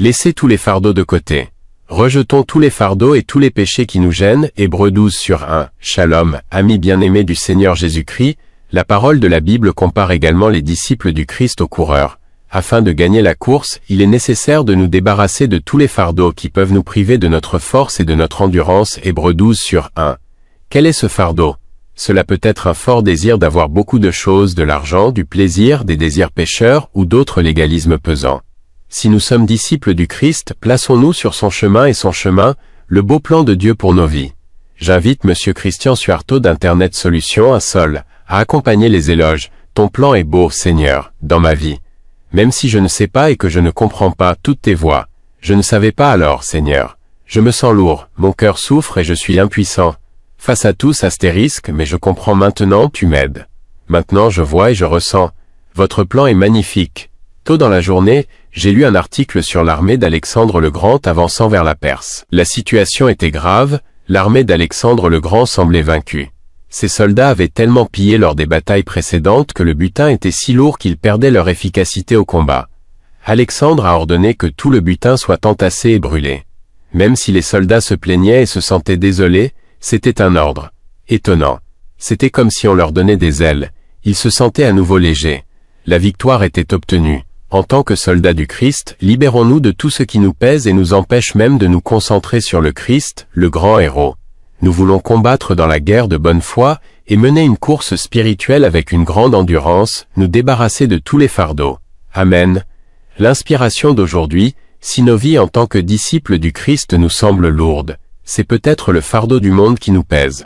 Laissez tous les fardeaux de côté. Rejetons tous les fardeaux et tous les péchés qui nous gênent. Hébreux 12:1. Shalom, amis bien-aimés du Seigneur Jésus-Christ, la parole de la Bible compare également les disciples du Christ aux coureurs. Afin de gagner la course, il est nécessaire de nous débarrasser de tous les fardeaux qui peuvent nous priver de notre force et de notre endurance. Hébreux 12:1. Quel est ce fardeau? Cela peut être un fort désir d'avoir beaucoup de choses, de l'argent, du plaisir, des désirs pécheurs ou d'autres légalismes pesants. Si nous sommes disciples du Christ, plaçons-nous sur son chemin et son chemin, le beau plan de Dieu pour nos vies. J'invite Monsieur Christian Suarto d'Internet Solutions à Sol à accompagner les éloges. Ton plan est beau, Seigneur, dans ma vie. Même si je ne sais pas et que je ne comprends pas toutes tes voies, je ne savais pas alors, Seigneur. Je me sens lourd, mon cœur souffre et je suis impuissant. Face à tous astérisque, mais je comprends maintenant, tu m'aides. Maintenant je vois et je ressens. Votre plan est magnifique. Tôt dans la journée, j'ai lu un article sur l'armée d'Alexandre le Grand avançant vers la Perse. La situation était grave, l'armée d'Alexandre le Grand semblait vaincue. Ses soldats avaient tellement pillé lors des batailles précédentes que le butin était si lourd qu'ils perdaient leur efficacité au combat. Alexandre a ordonné que tout le butin soit entassé et brûlé. Même si les soldats se plaignaient et se sentaient désolés, c'était un ordre. Étonnant. C'était comme si on leur donnait des ailes. Ils se sentaient à nouveau légers. La victoire était obtenue. En tant que soldats du Christ, libérons-nous de tout ce qui nous pèse et nous empêche même de nous concentrer sur le Christ, le grand héros. Nous voulons combattre dans la guerre de bonne foi et mener une course spirituelle avec une grande endurance, nous débarrasser de tous les fardeaux. Amen. L'inspiration d'aujourd'hui, si nos vies en tant que disciples du Christ nous semblent lourdes, c'est peut-être le fardeau du monde qui nous pèse.